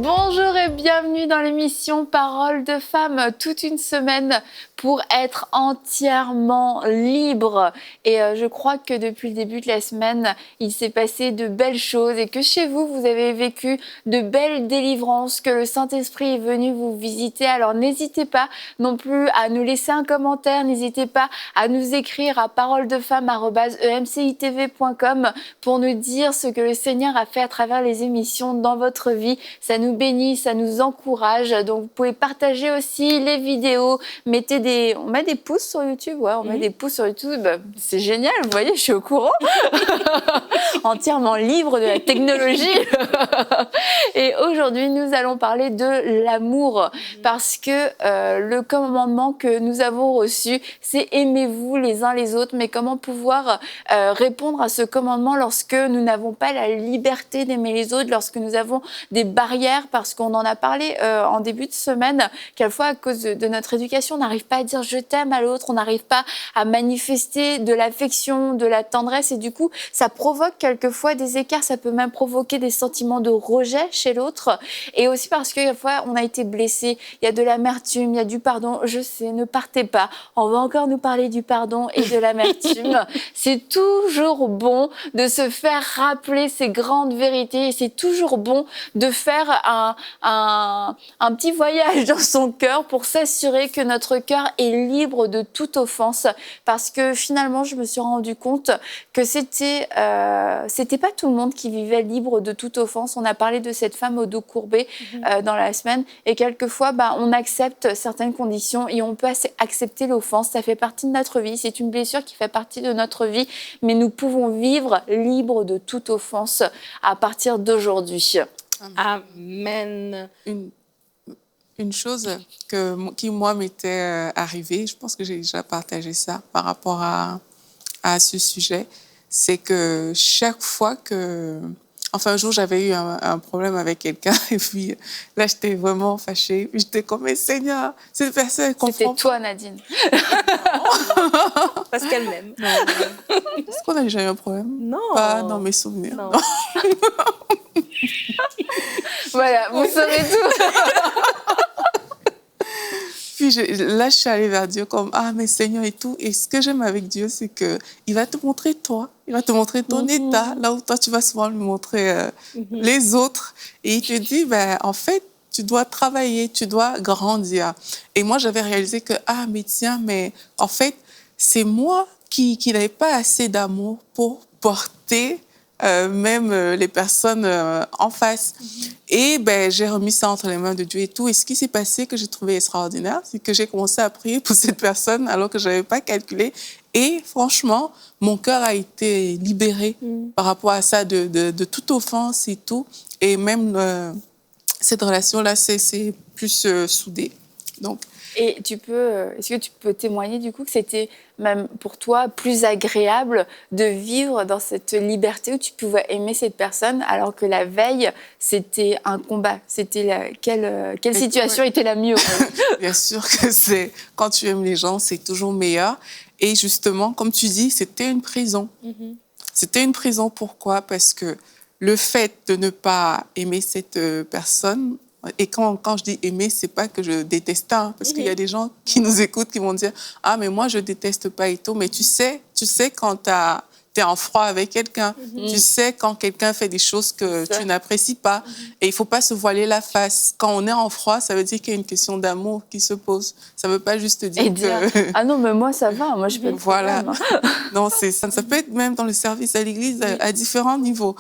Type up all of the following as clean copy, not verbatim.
Bonjour et bienvenue dans l'émission Parole de Femme, toute une semaine pour être entièrement libre. Et je crois que depuis le début de la semaine, il s'est passé de belles choses et que chez vous, vous avez vécu de belles délivrances, que le Saint-Esprit est venu vous visiter. Alors n'hésitez pas non plus à nous laisser un commentaire, n'hésitez pas à nous écrire à paroledefemme@emcitv.com pour nous dire ce que le Seigneur a fait à travers les émissions dans votre vie. Ça nous bénit, ça nous encourage. Donc, vous pouvez partager aussi les vidéos. On met des pouces sur YouTube. Ouais, on met des pouces sur YouTube. C'est génial, vous voyez, je suis au courant. Entièrement libre de la technologie. Et aujourd'hui, nous allons parler de l'amour. Parce que le commandement que nous avons reçu, c'est aimez-vous les uns les autres. Mais comment pouvoir répondre à ce commandement lorsque nous n'avons pas la liberté d'aimer les autres, lorsque nous avons des barrières, parce qu'on en a parlé en début de semaine, quelquefois à cause de notre éducation, on n'arrive pas à dire je t'aime à l'autre, on n'arrive pas à manifester de l'affection, de la tendresse, et du coup, ça provoque quelquefois des écarts, ça peut même provoquer des sentiments de rejet chez l'autre, et aussi parce que quelquefois, on a été blessé, il y a de l'amertume, il y a du pardon, je sais, ne partez pas, on va encore nous parler du pardon et de l'amertume. C'est toujours bon de se faire rappeler ces grandes vérités, et c'est toujours bon de faire un petit voyage dans son cœur pour s'assurer que notre cœur est libre de toute offense. Parce que finalement, je me suis rendu compte que c'était pas tout le monde qui vivait libre de toute offense. On a parlé de cette femme au dos courbé dans la semaine. Et quelquefois, on accepte certaines conditions et on peut accepter l'offense. Ça fait partie de notre vie. C'est une blessure qui fait partie de notre vie. Mais nous pouvons vivre libre de toute offense à partir d'aujourd'hui. Amen. Une chose qui, moi, m'était arrivée, je pense que j'ai déjà partagé ça par rapport à ce sujet, c'est que chaque fois que... Enfin, un jour, j'avais eu un problème avec quelqu'un et puis là, j'étais vraiment fâchée. Puis j'étais comme, mais Seigneur, cette personne comprend. C'était toi, Nadine. Parce qu'elle m'aime. Est-ce qu'on a déjà eu un problème? Non. Pas dans mes souvenirs. Non. Voilà, vous saurez tout. Puis là, je suis allée vers Dieu comme, ah, mais Seigneur et tout. Et ce que j'aime avec Dieu, c'est qu'il va te montrer toi. Il va te montrer ton état, là où toi, tu vas souvent lui montrer les autres. Et il te dit, en fait, tu dois travailler, tu dois grandir. Et moi, j'avais réalisé que, ah, mais tiens, mais en fait, c'est moi qui n'avais pas assez d'amour pour porter même les personnes en face. Et j'ai remis ça entre les mains de Dieu et tout. Et ce qui s'est passé, que j'ai trouvé extraordinaire, c'est que j'ai commencé à prier pour cette personne alors que je n'avais pas calculé. Et franchement, mon cœur a été libéré par rapport à ça, de toute offense et tout. Et même cette relation-là, c'est plus soudé. Donc, et est-ce que tu peux témoigner du coup que c'était même pour toi plus agréable de vivre dans cette liberté où tu pouvais aimer cette personne alors que la veille, c'était un combat? C'était quelle situation était la mieux? Bien sûr que quand tu aimes les gens, c'est toujours meilleur. Et justement, comme tu dis, c'était une prison. C'était une prison, pourquoi? Parce que le fait de ne pas aimer cette personne, et quand je dis aimer, c'est pas que je déteste, parce qu'il y a des gens qui nous écoutent qui vont dire « Ah, mais moi, je déteste pas et tout. » Mais tu sais quand tu es en froid avec quelqu'un. Tu sais quand quelqu'un fait des choses que tu n'apprécies pas. Et il faut pas se voiler la face. Quand on est en froid, ça veut dire qu'il y a une question d'amour qui se pose. Ça veut pas juste dire que... Ah non, mais moi, ça va. Moi, je peux le Voilà. Non, c'est ça. Ça peut être même dans le service à l'église à différents niveaux.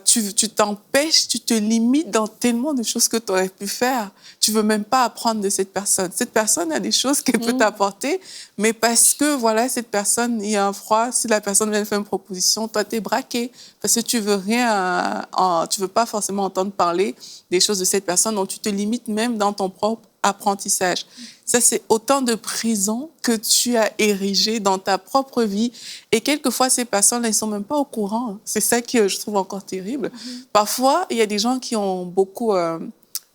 Tu t'empêches, tu te limites dans tellement de choses que tu aurais pu faire. Tu veux même pas apprendre de cette personne. Cette personne a des choses qu'elle peut t'apporter, mais parce que, voilà, cette personne, il y a un froid, si la personne vient de faire une proposition, toi, t'es braqué. Parce que tu veux tu veux pas forcément entendre parler des choses de cette personne, donc tu te limites même dans ton propre apprentissage. Ça, c'est autant de prisons que tu as érigées dans ta propre vie. Et quelquefois, ces personnes, elles ne sont même pas au courant. C'est ça que je trouve encore terrible. Parfois, il y a des gens qui ont beaucoup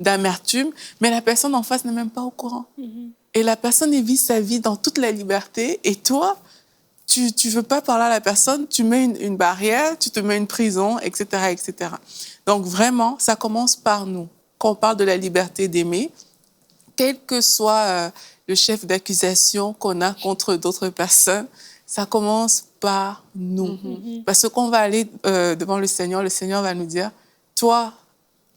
d'amertume, mais la personne en face n'est même pas au courant. Et la personne, elle vit sa vie dans toute la liberté. Et toi, tu ne veux pas parler à la personne, tu mets une barrière, tu te mets une prison, etc., etc. Donc, vraiment, ça commence par nous. quand on parle de la liberté d'aimer, quel que soit le chef d'accusation qu'on a contre d'autres personnes, ça commence par nous. Parce qu'on va aller devant le Seigneur va nous dire, toi,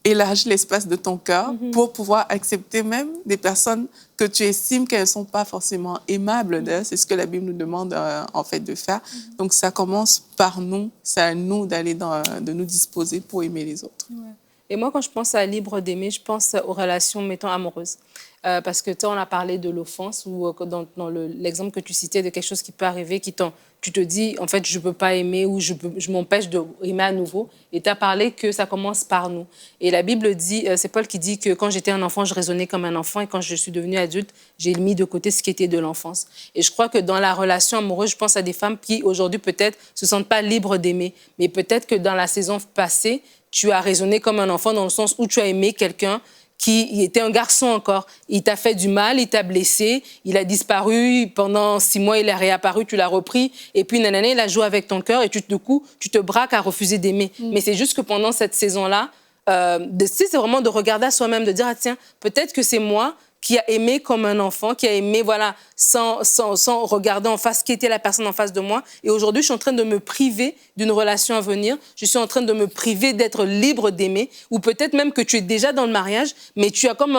élargis l'espace de ton cœur pour pouvoir accepter même des personnes que tu estimes qu'elles ne sont pas forcément aimables. D'ailleurs, c'est ce que la Bible nous demande en fait de faire. Donc, ça commence par nous. C'est à nous de nous disposer pour aimer les autres. Ouais. Et moi, quand je pense à libre d'aimer, je pense aux relations, mettons, amoureuses. Parce que, tu sais, on a parlé de l'offense, ou dans l'exemple que tu citais, de quelque chose qui peut arriver, tu te dis, en fait, je ne peux pas aimer, ou je m'empêche d'aimer à nouveau. Et tu as parlé que ça commence par nous. Et la Bible dit, c'est Paul qui dit que quand j'étais un enfant, je raisonnais comme un enfant, et quand je suis devenue adulte, j'ai mis de côté ce qui était de l'enfance. Et je crois que dans la relation amoureuse, je pense à des femmes qui, aujourd'hui, peut-être, ne se sentent pas libres d'aimer. Mais peut-être que dans la saison passée, tu as raisonné comme un enfant dans le sens où tu as aimé quelqu'un qui était un garçon encore. Il t'a fait du mal, il t'a blessé, il a disparu, pendant 6 mois, il est réapparu, tu l'as repris, et puis nanana, il a joué avec ton cœur, et du coup, tu te braques à refuser d'aimer. Mais c'est juste que pendant cette saison-là, c'est vraiment de regarder à soi-même, de dire, ah, tiens, peut-être que c'est moi qui a aimé comme un enfant, qui a aimé, voilà, sans regarder en face qui était la personne en face de moi. Et aujourd'hui, je suis en train de me priver d'une relation à venir. Je suis en train de me priver d'être libre d'aimer. Ou peut-être même que tu es déjà dans le mariage, mais tu as comme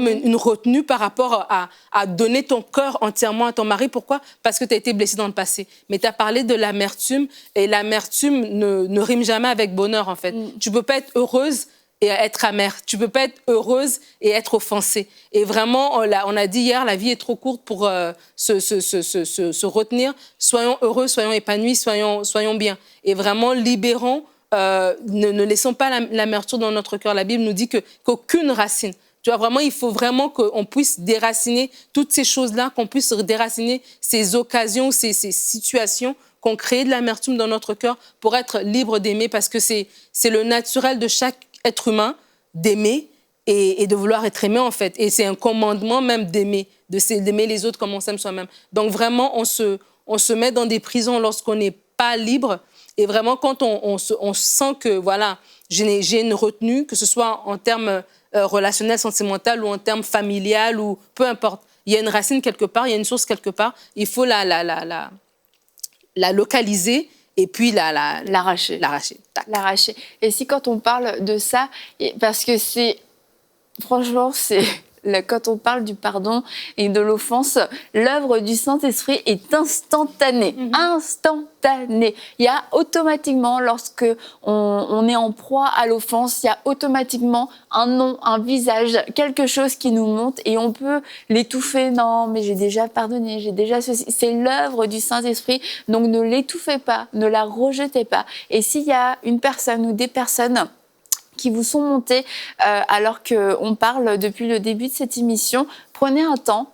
une retenue par rapport à donner ton cœur entièrement à ton mari. Pourquoi? Parce que tu as été blessé dans le passé. Mais tu as parlé de l'amertume, et l'amertume ne rime jamais avec bonheur, en fait. Tu ne peux pas être heureuse et être amère. Tu ne peux pas être heureuse et être offensée. Et vraiment, on a dit hier, la vie est trop courte pour se retenir. Soyons heureux, soyons épanouis, soyons bien. Et vraiment, libérons, ne laissons pas l'amertume dans notre cœur. La Bible nous dit qu'aucune racine. Tu vois, vraiment, il faut vraiment qu'on puisse déraciner toutes ces choses-là, qu'on puisse déraciner ces occasions, ces situations, qu'on crée de l'amertume dans notre cœur pour être libre d'aimer, parce que c'est le naturel de chaque être humain d'aimer et de vouloir être aimé, en fait. Et c'est un commandement même d'aimer les autres comme on s'aime soi-même. Donc vraiment, on se met dans des prisons lorsqu'on n'est pas libre. Et vraiment, quand on sent que, voilà, j'ai une retenue, que ce soit en termes relationnels, sentimentaux, ou en termes familial, ou peu importe. Il y a une racine quelque part, il y a une source quelque part. Il faut la localiser et puis l'arracher. L'arracher. Et si quand on parle de ça, parce que franchement, quand on parle du pardon et de l'offense, l'œuvre du Saint-Esprit est instantanée. Instantanée. Il y a automatiquement, lorsque on est en proie à l'offense, il y a automatiquement un nom, un visage, quelque chose qui nous monte, et on peut l'étouffer. Non, mais j'ai déjà pardonné, j'ai déjà ceci. C'est l'œuvre du Saint-Esprit, donc ne l'étouffez pas, ne la rejetez pas. Et s'il y a une personne ou des personnes qui vous sont montées alors qu'on parle depuis le début de cette émission, prenez un temps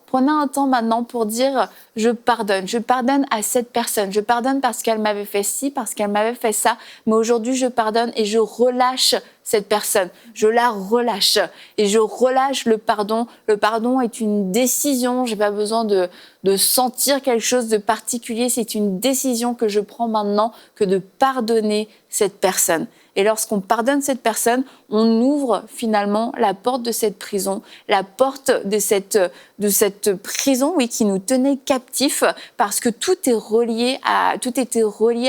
maintenant pour dire « je pardonne à cette personne, je pardonne parce qu'elle m'avait fait ci, parce qu'elle m'avait fait ça, mais aujourd'hui je pardonne et je relâche cette personne, je la relâche et je relâche le pardon. Le pardon est une décision, je n'ai pas besoin de sentir quelque chose de particulier, c'est une décision que je prends maintenant que de pardonner cette personne. Et lorsqu'on pardonne cette personne, on ouvre finalement la porte de cette prison, la porte de cette prison, oui, qui nous tenait captifs, parce que tout était relié à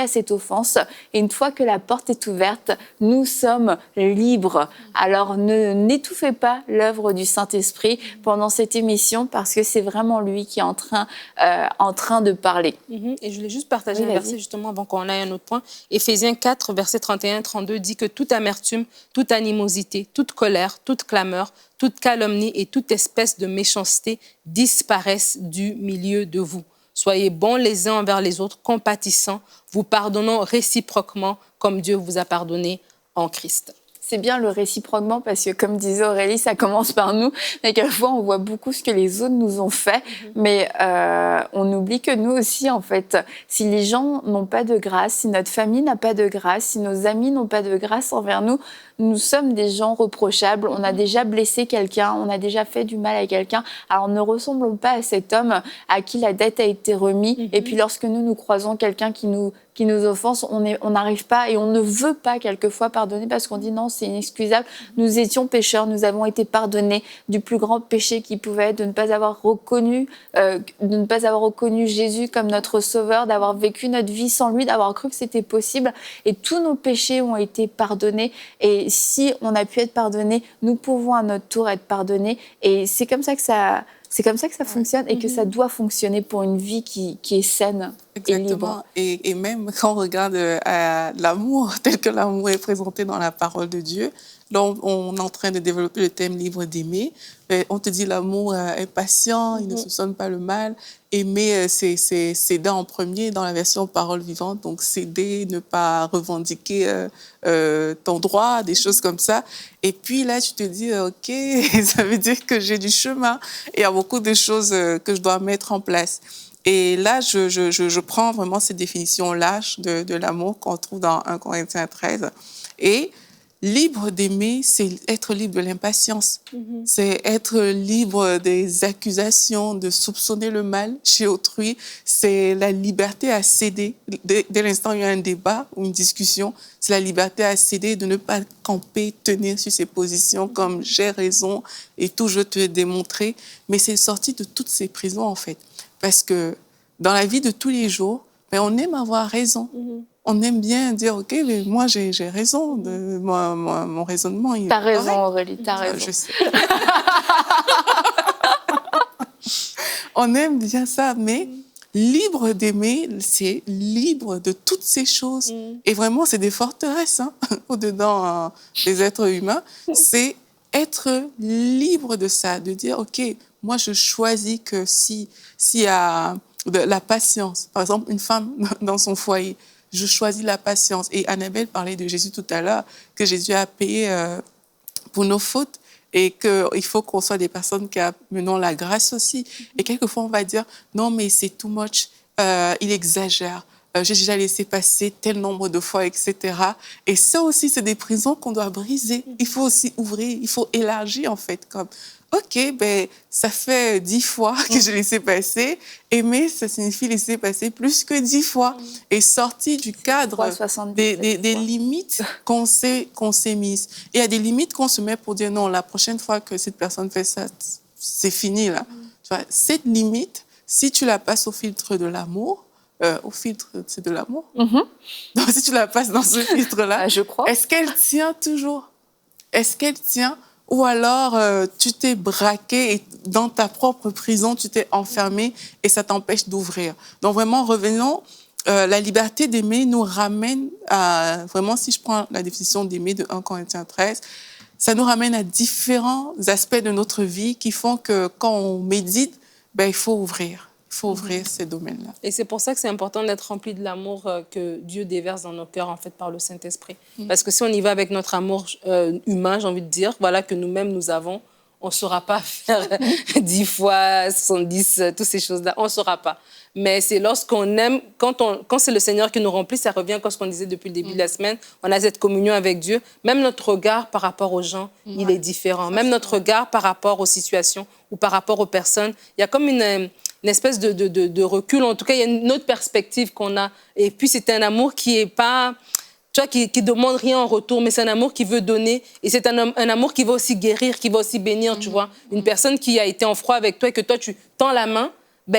cette offense. Et une fois que la porte est ouverte, nous sommes libres. Alors n'étouffez pas l'œuvre du Saint-Esprit pendant cette émission, parce que c'est vraiment lui qui est en train de parler. Et je voulais juste partager un verset justement avant qu'on aille à un autre point. Éphésiens 4, versets 31-32 dit que toute amertume, toute animosité, toute colère, toute clameur, toute calomnie et toute espèce de méchanceté disparaissent du milieu de vous. Soyez bons les uns envers les autres, compatissants, vous pardonnant réciproquement comme Dieu vous a pardonné en Christ. C'est bien le réciproquement, parce que comme disait Aurélie, ça commence par nous, mais quelquefois on voit beaucoup ce que les autres nous ont fait, mais on oublie que nous aussi, en fait, si les gens n'ont pas de grâce, si notre famille n'a pas de grâce, si nos amis n'ont pas de grâce envers nous, nous sommes des gens reprochables, on a déjà blessé quelqu'un, on a déjà fait du mal à quelqu'un, alors ne ressemblons pas à cet homme à qui la dette a été remise, et puis lorsque nous croisons quelqu'un qui nous qui nous offensent, on n'arrive pas et on ne veut pas quelquefois pardonner parce qu'on dit non, c'est inexcusable. Nous étions pécheurs, nous avons été pardonnés du plus grand péché qui pouvait être de ne pas avoir reconnu Jésus comme notre sauveur, d'avoir vécu notre vie sans lui, d'avoir cru que c'était possible. Et tous nos péchés ont été pardonnés. Et si on a pu être pardonnés, nous pouvons à notre tour être pardonnés. Et c'est comme ça que ça fonctionne et que ça doit fonctionner pour une vie qui est saine et libre. Et même quand on regarde l'amour, tel que l'amour est présenté dans la parole de Dieu, là, on est en train de développer le thème libre d'aimer. On te dit l'amour est patient, il ne soupçonne pas le mal. Aimer, c'est céder en premier dans la version parole vivante. Donc, céder, ne pas revendiquer ton droit, des choses comme ça. Et puis là, tu te dis, OK, ça veut dire que j'ai du chemin. Et il y a beaucoup de choses que je dois mettre en place. Et là, je prends vraiment cette définition lâche de l'amour qu'on trouve dans 1 Corinthiens 13. Et libre d'aimer, c'est être libre de l'impatience. C'est être libre des accusations, de soupçonner le mal chez autrui. C'est la liberté à céder. Dès l'instant où il y a un débat ou une discussion, c'est la liberté à céder, de ne pas camper, tenir sur ses positions comme j'ai raison et tout, je te l'ai démontré. Mais c'est sorti de toutes ces prisons, en fait. Parce que dans la vie de tous les jours, on aime avoir raison. On aime bien dire, OK, mais moi, j'ai raison. Mon raisonnement, il est correct. T'as raison, Aurélie, t'as raison. Je sais. On aime bien ça, mais libre d'aimer, c'est libre de toutes ces choses. Et vraiment, c'est des forteresses au-dedans des êtres humains. C'est être libre de ça, de dire, OK, moi, je choisis que s'il y a de la patience, par exemple, une femme dans son foyer, je choisis la patience. Et Annabelle parlait de Jésus tout à l'heure, que Jésus a payé pour nos fautes et qu'il faut qu'on soit des personnes qui amenons la grâce aussi. Et quelquefois, on va dire, non, mais c'est too much, il exagère. J'ai déjà laissé passer tel nombre de fois, etc. Et ça aussi, c'est des prisons qu'on doit briser. Il faut aussi ouvrir, il faut élargir, en fait, comme... OK, ça fait 10 fois que j'ai laissé passer. Aimer, ça signifie laisser passer plus que 10 fois. Et sortir du cadre des limites qu'on s'est mises. Et il y a des limites qu'on se met pour dire non, la prochaine fois que cette personne fait ça, c'est fini là. Tu vois, cette limite, si tu la passes au filtre de l'amour, au filtre, c'est de l'amour. Donc si tu la passes dans ce filtre-là, je crois. Est-ce qu'elle tient toujours? Est-ce qu'elle tient? Ou alors, tu t'es braqué et dans ta propre prison, tu t'es enfermé et ça t'empêche d'ouvrir. Donc vraiment, revenons, la liberté d'aimer nous ramène à... Vraiment, si je prends la définition d'aimer de 1 Corinthiens 13, ça nous ramène à différents aspects de notre vie qui font que quand on médite, il faut ouvrir. Il faut ouvrir ces domaines-là. Et c'est pour ça que c'est important d'être rempli de l'amour que Dieu déverse dans nos cœurs, en fait, par le Saint-Esprit. Parce que si on y va avec notre amour humain, j'ai envie de dire, voilà, que nous-mêmes, nous avons, on ne saura pas faire 10 fois, 70, toutes ces choses-là. On ne saura pas. Mais c'est lorsqu'on aime, quand c'est le Seigneur qui nous remplit, ça revient à ce qu'on disait depuis le début de la semaine, on a cette communion avec Dieu. Même notre regard par rapport aux gens, il est différent. Même notre regard par rapport aux situations ou par rapport aux personnes, il y a comme une espèce de recul. En tout cas, il y a une autre perspective qu'on a. Et puis, c'est un amour qui est pas... Tu vois, qui demande rien en retour, mais c'est un amour qui veut donner. Et c'est un amour qui va aussi guérir, qui va aussi bénir, tu vois. Une personne qui a été en froid avec toi et que toi, tu tends la main,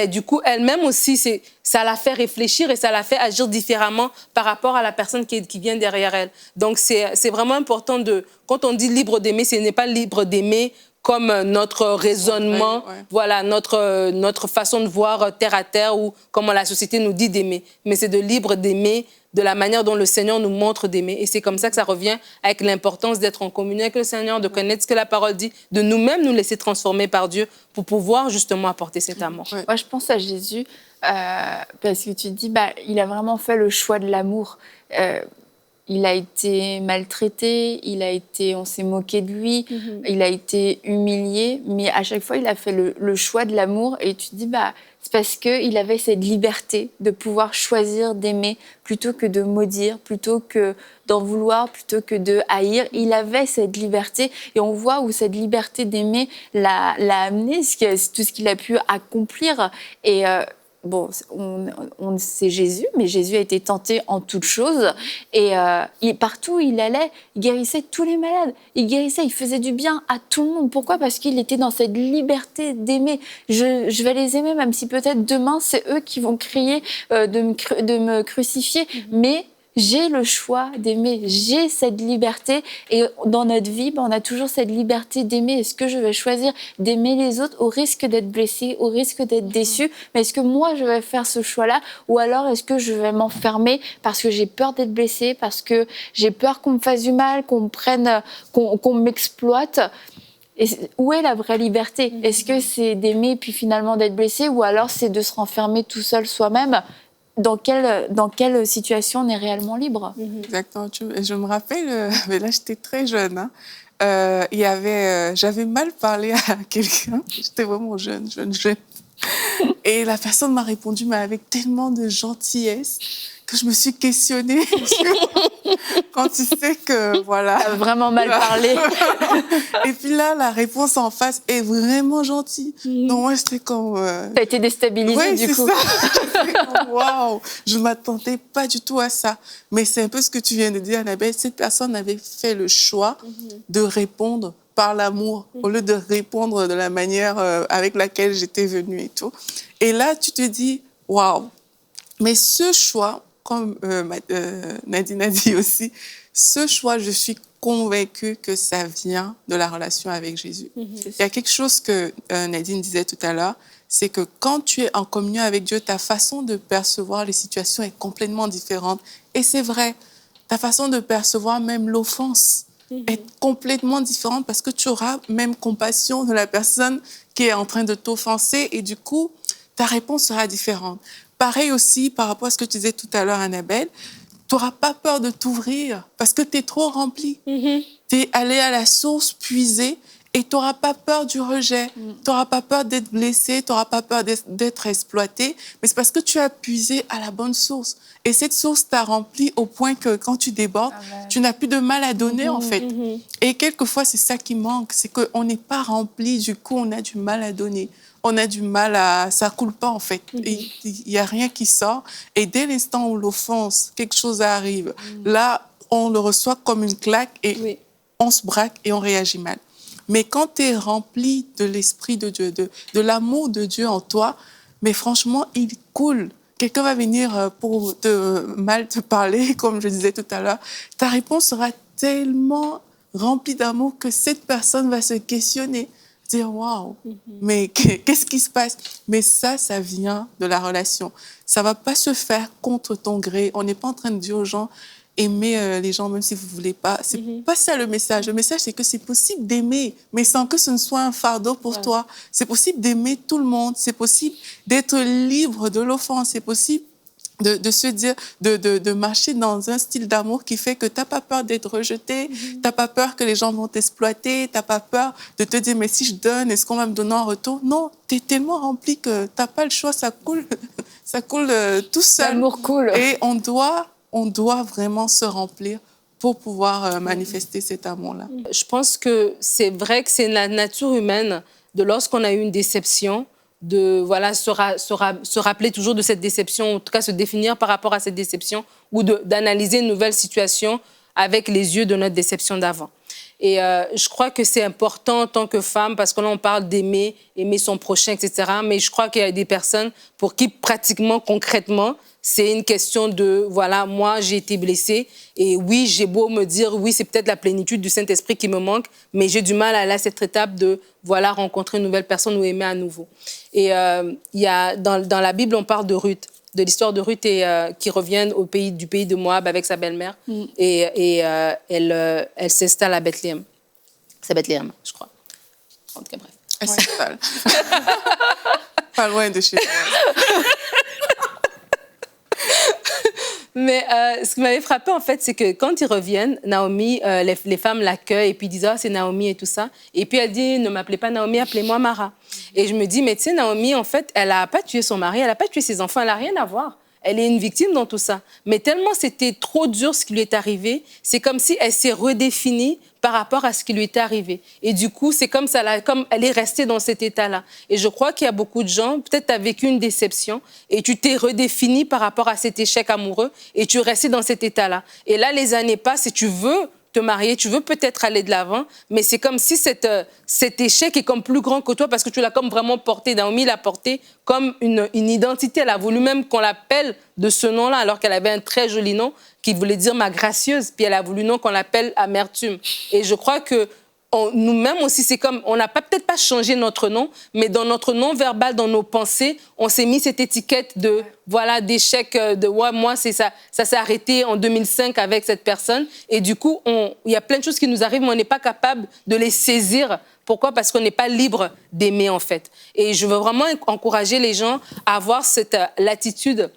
du coup, elle-même aussi, ça la fait réfléchir et ça la fait agir différemment par rapport à la personne qui vient derrière elle. Donc, c'est vraiment important quand on dit libre d'aimer, ce n'est pas libre d'aimer comme notre raisonnement, voilà, notre façon de voir terre à terre ou comment la société nous dit d'aimer. Mais c'est de libre d'aimer de la manière dont le Seigneur nous montre d'aimer. Et c'est comme ça que ça revient avec l'importance d'être en communion avec le Seigneur, de connaître ce que la parole dit, de nous-mêmes nous laisser transformer par Dieu pour pouvoir justement apporter cet amour. Moi, je pense à Jésus parce que tu te dis, il a vraiment fait le choix de l'amour. Il a été maltraité, on s'est moqué de lui, il a été humilié, mais à chaque fois, il a fait le choix de l'amour. Et tu te dis, c'est parce qu'il avait cette liberté de pouvoir choisir d'aimer plutôt que de maudire, plutôt que d'en vouloir, plutôt que de haïr. Il avait cette liberté et on voit où cette liberté d'aimer l'a amené, c'est tout ce qu'il a pu accomplir. Et bon, c'est Jésus, mais Jésus a été tenté en toutes choses. Et partout où il allait, il guérissait tous les malades. Il guérissait, il faisait du bien à tout le monde. Pourquoi ? Parce qu'il était dans cette liberté d'aimer. Je vais les aimer, même si peut-être demain, c'est eux qui vont crier de me crucifier. Mais j'ai le choix d'aimer, j'ai cette liberté. Et dans notre vie, on a toujours cette liberté d'aimer. Est-ce que je vais choisir d'aimer les autres au risque d'être blessé, au risque d'être déçu ? Mais est-ce que moi, je vais faire ce choix-là ? Ou alors, est-ce que je vais m'enfermer parce que j'ai peur d'être blessée, parce que j'ai peur qu'on me fasse du mal, qu'on me prenne, qu'on m'exploite ? Et où est la vraie liberté ? Est-ce que c'est d'aimer puis finalement d'être blessé, ou alors c'est de se renfermer tout seul soi-même ? Dans quelle situation on est réellement libre ? Exactement. Je me rappelle, mais là, j'étais très jeune. Hein. J'avais mal parlé à quelqu'un. J'étais vraiment jeune. Et la personne m'a répondu, mais avec tellement de gentillesse, que je me suis questionnée. Quand tu sais que, voilà. T'as vraiment mal parlé. Et puis là, la réponse en face est vraiment gentille. Donc moi, j'étais comme... T'as été déstabilisée, du coup. Ouais, c'est ça. Waouh, je ne m'attendais pas du tout à ça. Mais c'est un peu ce que tu viens de dire, Annabelle. Cette personne avait fait le choix de répondre par l'amour, au lieu de répondre de la manière avec laquelle j'étais venue et tout. Et là, tu te dis, waouh. Mais ce choix, comme Nadine a dit aussi, ce choix, je suis convaincue que ça vient de la relation avec Jésus. Il y a quelque chose que Nadine disait tout à l'heure, c'est que quand tu es en communion avec Dieu, ta façon de percevoir les situations est complètement différente. Et c'est vrai, ta façon de percevoir même l'offense est complètement différente, parce que tu auras même compassion de la personne qui est en train de t'offenser, et du coup, ta réponse sera différente. Pareil aussi par rapport à ce que tu disais tout à l'heure, Annabelle, tu n'auras pas peur de t'ouvrir parce que tu es trop rempli. Tu es allé à la source, puiser, et tu n'auras pas peur du rejet. Tu n'auras pas peur d'être blessé, tu n'auras pas peur d'être exploité, mais c'est parce que tu as puisé à la bonne source. Et cette source t'a rempli au point que quand tu débordes, tu n'as plus de mal à donner, en fait. Et quelquefois, c'est ça qui manque, c'est qu'on n'est pas rempli, du coup, on a du mal à donner. On a du mal à... Ça coule pas, en fait. Il n'y a rien qui sort. Et dès l'instant où l'offense, quelque chose arrive, là, on le reçoit comme une claque et on se braque et on réagit mal. Mais quand tu es rempli de l'Esprit de Dieu, de l'amour de Dieu en toi, mais franchement, il coule. Quelqu'un va venir pour mal te parler, comme je disais tout à l'heure. Ta réponse sera tellement remplie d'amour que cette personne va se questionner. Dire, waouh, mais qu'est-ce qui se passe? Mais ça vient de la relation. Ça ne va pas se faire contre ton gré. On n'est pas en train de dire aux gens, aimez les gens même si vous ne voulez pas. C'est pas ça le message. Le message, c'est que c'est possible d'aimer, mais sans que ce ne soit un fardeau pour toi. C'est possible d'aimer tout le monde. C'est possible d'être libre de l'offense. C'est possible de se dire, de marcher dans un style d'amour qui fait que tu n'as pas peur d'être rejeté, tu n'as pas peur que les gens vont t'exploiter, tu n'as pas peur de te dire, mais si je donne, est-ce qu'on va me donner en retour? Non, tu es tellement rempli que tu n'as pas le choix, ça coule tout seul. L'amour coule. Et on doit vraiment se remplir pour pouvoir manifester cet amour-là. Je pense que c'est vrai que c'est la nature humaine de lorsqu'on a eu une déception, de se rappeler toujours de cette déception, en tout cas se définir par rapport à cette déception, ou d'analyser une nouvelle situation avec les yeux de notre déception d'avant. Et je crois que c'est important en tant que femme, parce que là on parle d'aimer, aimer son prochain, etc. Mais je crois qu'il y a des personnes pour qui pratiquement, concrètement, c'est une question de, voilà, moi j'ai été blessée et oui, j'ai beau me dire, oui, c'est peut-être la plénitude du Saint-Esprit qui me manque, mais j'ai du mal à aller à cette étape de, voilà, rencontrer une nouvelle personne ou aimer à nouveau. Et dans la Bible, on parle de Ruth, de l'histoire de Ruth qui revient du pays de Moab avec sa belle-mère. Et elle s'installe à Bethléem. C'est Bethléem, je crois. En tout cas, bref. Elle s'installe. Pas loin de chez toi. Mais ce qui m'avait frappé, en fait, c'est que quand ils reviennent, Naomi, les femmes l'accueillent et puis disent « Ah, c'est Naomi et tout ça ». Et puis elle dit « Ne m'appelez pas Naomi, appelez-moi Mara ». Et je me dis « Mais tu sais, Naomi, en fait, elle n'a pas tué son mari, elle n'a pas tué ses enfants, elle n'a rien à voir. elle est une victime dans tout ça. Mais tellement c'était trop dur ce qui lui est arrivé, c'est comme si elle s'est redéfinie par rapport à ce qui lui était arrivé. Et du coup, c'est comme ça, comme elle est restée dans cet état-là. Et je crois qu'il y a beaucoup de gens, peut-être tu as vécu une déception et tu t'es redéfini par rapport à cet échec amoureux et tu es resté dans cet état-là. Et là, les années passent et tu veux te marier, tu veux peut-être aller de l'avant, mais c'est comme si cet échec est comme plus grand que toi parce que tu l'as comme vraiment porté. Naomi l'a porté comme une identité. Elle a voulu même qu'on l'appelle de ce nom-là, alors qu'elle avait un très joli nom qui voulait dire ma gracieuse. Puis elle a voulu non qu'on l'appelle amertume. Et je crois que nous-mêmes aussi, c'est comme, on n'a peut-être pas changé notre nom, mais dans notre nom verbal, dans nos pensées, on s'est mis cette étiquette de, voilà, d'échec, de, ouais, moi, c'est ça. Ça s'est arrêté en 2005 avec cette personne. Et du coup, il y a plein de choses qui nous arrivent, mais on n'est pas capable de les saisir. Pourquoi? Parce qu'on n'est pas libre d'aimer, en fait. Et je veux vraiment encourager les gens à avoir cette latitude.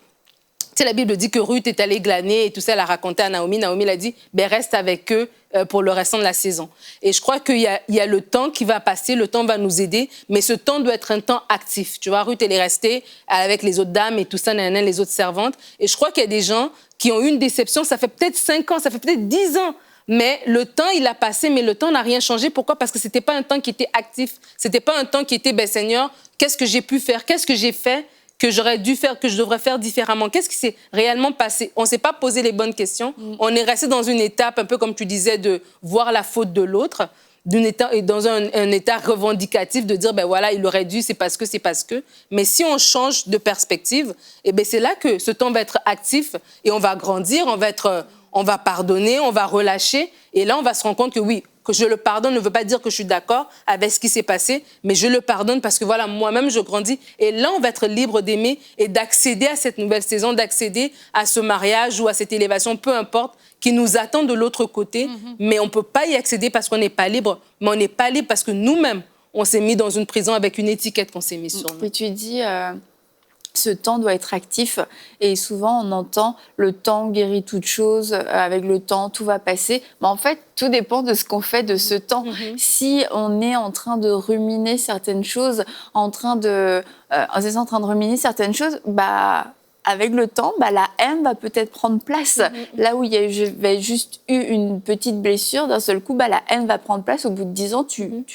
Tu sais, la Bible dit que Ruth est allée glaner et tout ça, elle a raconté à Naomi. Naomi l'a dit, ben, reste avec eux pour le restant de la saison. Et je crois qu'il y a le temps qui va passer, le temps va nous aider, mais ce temps doit être un temps actif. Tu vois, Ruth, elle est restée avec les autres dames et tout ça, les autres servantes. Et je crois qu'il y a des gens qui ont eu une déception, ça fait peut-être 5 ans, ça fait peut-être 10 ans. Mais le temps, il a passé, mais le temps n'a rien changé. Pourquoi? Parce que ce n'était pas un temps qui était actif. Ce n'était pas un temps qui était, ben Seigneur, qu'est-ce que j'ai pu faire? Qu'est-ce que j'ai fait que j'aurais dû faire, que je devrais faire différemment? Qu'est-ce qui s'est réellement passé? On ne s'est pas posé les bonnes questions. On est resté dans une étape, un peu comme tu disais, de voir la faute de l'autre, dans un état revendicatif, de dire, ben voilà, il aurait dû, c'est parce que, c'est parce que. Mais si on change de perspective, eh ben c'est là que ce temps va être actif et on va grandir, on va pardonner, on va relâcher. Et là, on va se rendre compte que oui, que je le pardonne ne veut pas dire que je suis d'accord avec ce qui s'est passé, mais je le pardonne parce que voilà, moi-même, je grandis. Et là, on va être libre d'aimer et d'accéder à cette nouvelle saison, d'accéder à ce mariage ou à cette élévation, peu importe, qui nous attend de l'autre côté. Mais on ne peut pas y accéder parce qu'on n'est pas libre, mais on n'est pas libre parce que nous-mêmes, on s'est mis dans une prison avec une étiquette qu'on s'est mise sur nous. Et tu dis... ce temps doit être actif et souvent on entend le temps guérit toute chose, avec le temps tout va passer. Mais en fait, tout dépend de ce qu'on fait de ce temps. Si on est en train de ruminer certaines choses, en train de ruminer certaines choses, bah avec le temps, bah, la haine va peut-être prendre place. Là où il y avait juste eu une petite blessure, d'un seul coup, bah, la haine va prendre place. Au bout de 10 ans,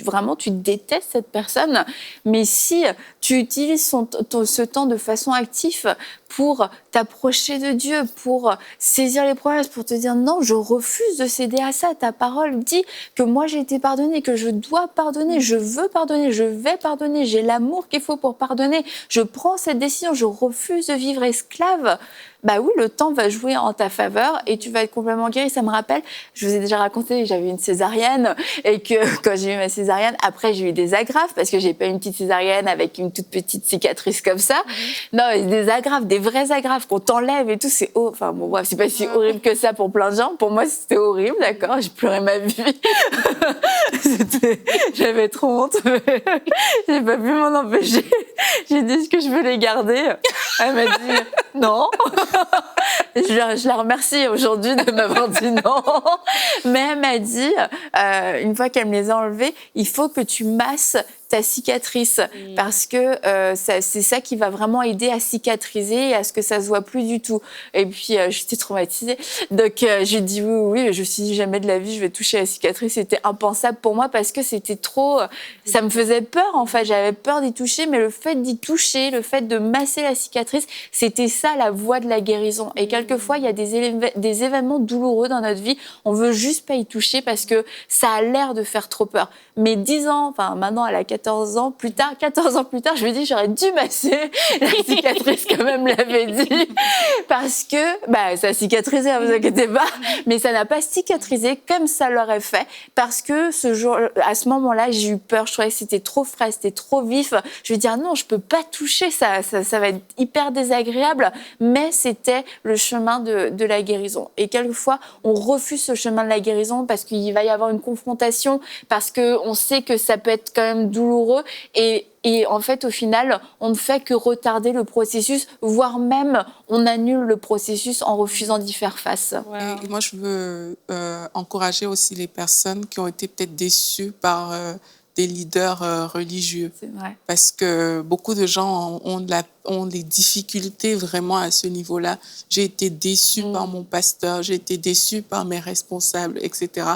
vraiment, tu détestes cette personne. Mais si tu utilises ce temps de façon active pour t'approcher de Dieu, pour saisir les promesses, pour te dire non, je refuse de céder à ça. Ta parole dit que moi j'ai été pardonnée, que je dois pardonner, je veux pardonner, je vais pardonner, j'ai l'amour qu'il faut pour pardonner. Je prends cette décision, je refuse de vivre esclave. Bah oui, le temps va jouer en ta faveur et tu vas être complètement guéri. Ça me rappelle, je vous ai déjà raconté, j'avais une césarienne et que quand j'ai eu ma césarienne, après j'ai eu des agrafes parce que j'ai pas une petite césarienne avec une toute petite cicatrice comme ça. Non, des agrafes, des vraies agrafes qu'on t'enlève et tout. Enfin bon, bref, c'est pas si horrible que ça pour plein de gens. Pour moi, c'était horrible, d'accord. J'ai pleuré ma vie. J'avais trop honte. J'ai pas pu m'en empêcher. J'ai dit, est-ce que je veux les garder? Elle m'a dit non. Je la remercie aujourd'hui de m'avoir dit non. Mais elle m'a dit, une fois qu'elle me les a enlevés, il faut que tu masses ta cicatrice parce que c'est ça qui va vraiment aider à cicatriser et à ce que ça se voit plus du tout. Et puis j'étais traumatisée, donc j'ai dit oui. Je me suis dit jamais de la vie je vais toucher la cicatrice. C'était impensable pour moi parce que c'était trop, ça me faisait peur en fait. J'avais peur d'y toucher, mais le fait d'y toucher, le fait de masser la cicatrice, c'était ça la voie de la guérison. Et quelquefois il y a des événements douloureux dans notre vie, on veut juste pas y toucher parce que ça a l'air de faire trop peur. Mais 10 ans, enfin maintenant elle a 14 ans plus tard, je me dis j'aurais dû masser la cicatrice comme elle me l'avait dit parce que ça a cicatrisé, ne vous inquiétez pas, mais ça n'a pas cicatrisé comme ça l'aurait fait parce que à ce moment-là, j'ai eu peur, je trouvais que c'était trop frais, c'était trop vif. Je vais dire non, je peux pas toucher ça va être hyper désagréable, mais c'était le chemin de la guérison. Et quelquefois, on refuse ce chemin de la guérison parce qu'il va y avoir une confrontation, parce qu'on sait que ça peut être quand même douloureux et en fait, au final, on ne fait que retarder le processus, voire même on annule le processus en refusant d'y faire face. Wow. Et moi, je veux encourager aussi les personnes qui ont été peut-être déçues par des leaders religieux. C'est vrai. Parce que beaucoup de gens ont des difficultés vraiment à ce niveau-là. J'ai été déçue par mon pasteur, j'ai été déçue par mes responsables, etc.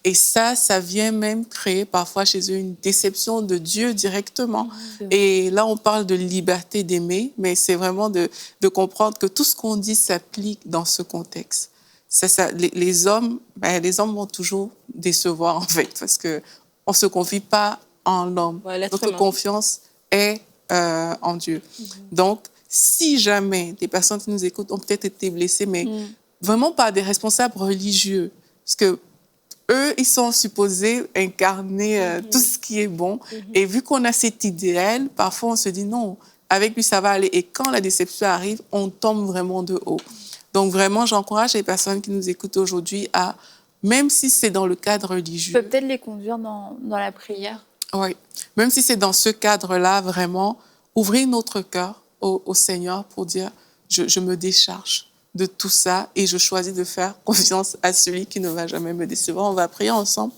Et ça vient même créer parfois chez eux une déception de Dieu directement. Et là, on parle de liberté d'aimer, mais c'est vraiment de comprendre que tout ce qu'on dit s'applique dans ce contexte. Les hommes vont toujours décevoir, en fait, parce qu'on ne se confie pas en l'homme. Ouais, notre confiance est en Dieu. Donc, si jamais des personnes qui nous écoutent ont peut-être été blessées, mais vraiment par des responsables religieux, parce que eux, ils sont supposés incarner tout ce qui est bon. Et vu qu'on a cet idéal, parfois on se dit non, avec lui ça va aller. Et quand la déception arrive, on tombe vraiment de haut. Donc vraiment, j'encourage les personnes qui nous écoutent aujourd'hui à, même si c'est dans le cadre religieux... Tu peux peut-être les conduire dans la prière. Oui, même si c'est dans ce cadre-là, vraiment, ouvrir notre cœur au Seigneur pour dire, je me décharge de tout ça et je choisis de faire confiance à celui qui ne va jamais me décevoir. On va prier ensemble.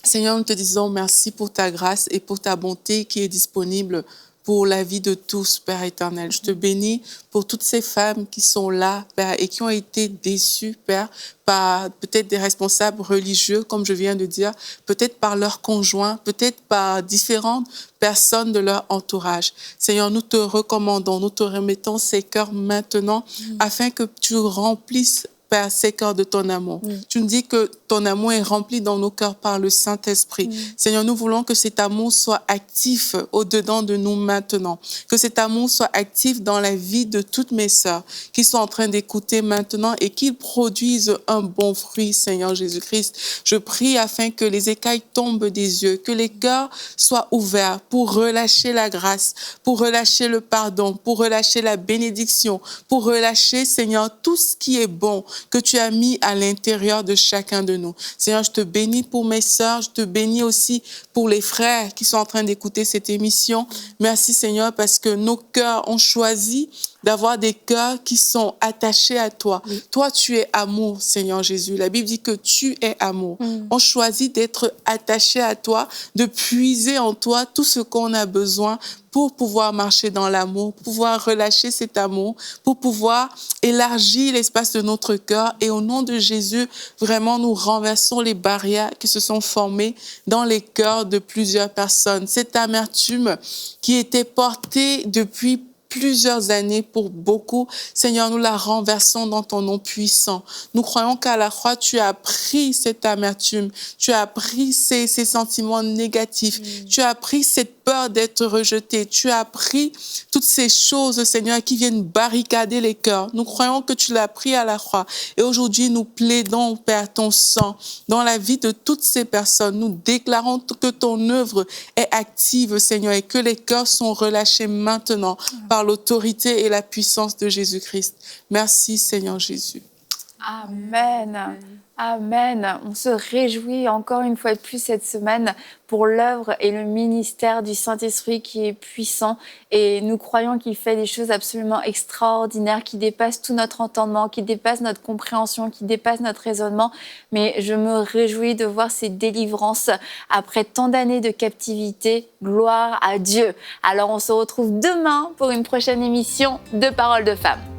Seigneur, nous te disons merci pour ta grâce et pour ta bonté qui est disponible pour la vie de tous, Père éternel. Je te bénis pour toutes ces femmes qui sont là, Père, et qui ont été déçues, Père, par peut-être des responsables religieux, comme je viens de dire, peut-être par leurs conjoints, peut-être par différentes personnes de leur entourage. Seigneur, nous te recommandons, nous te remettons ces cœurs maintenant, afin que tu remplisses, Père, ces cœurs de ton amour. Tu nous dis que ton amour est rempli dans nos cœurs par le Saint-Esprit. Seigneur, nous voulons que cet amour soit actif au-dedans de nous maintenant. Que cet amour soit actif dans la vie de toutes mes sœurs qui sont en train d'écouter maintenant et qu'ils produisent un bon fruit, Seigneur Jésus-Christ. Je prie afin que les écailles tombent des yeux, que les cœurs soient ouverts pour relâcher la grâce, pour relâcher le pardon, pour relâcher la bénédiction, pour relâcher, Seigneur, tout ce qui est bon, que tu as mis à l'intérieur de chacun de nous. Seigneur, je te bénis pour mes sœurs, je te bénis aussi pour les frères qui sont en train d'écouter cette émission. Merci Seigneur parce que nos cœurs ont choisi d'avoir des cœurs qui sont attachés à toi. Toi, tu es amour, Seigneur Jésus. La Bible dit que tu es amour. On choisit d'être attachés à toi, de puiser en toi tout ce qu'on a besoin pour pouvoir marcher dans l'amour, pour pouvoir relâcher cet amour, pour pouvoir élargir l'espace de notre cœur. Et au nom de Jésus, vraiment, nous renversons les barrières qui se sont formées dans les cœurs de plusieurs personnes. Cette amertume qui était portée depuis plusieurs années pour beaucoup, Seigneur, nous la renversons dans ton nom puissant. Nous croyons qu'à la croix, tu as pris cette amertume, tu as pris ces sentiments négatifs, tu as pris cette peur d'être rejeté, tu as pris toutes ces choses, Seigneur, qui viennent barricader les cœurs. Nous croyons que tu l'as pris à la croix. Et aujourd'hui, nous plaidons, Père, ton sang dans la vie de toutes ces personnes. Nous déclarons que ton œuvre est active, Seigneur, et que les cœurs sont relâchés maintenant par l'autorité et la puissance de Jésus-Christ. Merci, Seigneur Jésus. Amen. Amen. On se réjouit encore une fois de plus cette semaine pour l'œuvre et le ministère du Saint-Esprit qui est puissant. Et nous croyons qu'il fait des choses absolument extraordinaires qui dépassent tout notre entendement, qui dépassent notre compréhension, qui dépassent notre raisonnement. Mais je me réjouis de voir ces délivrances après tant d'années de captivité. Gloire à Dieu. Alors on se retrouve demain pour une prochaine émission de Paroles de Femmes.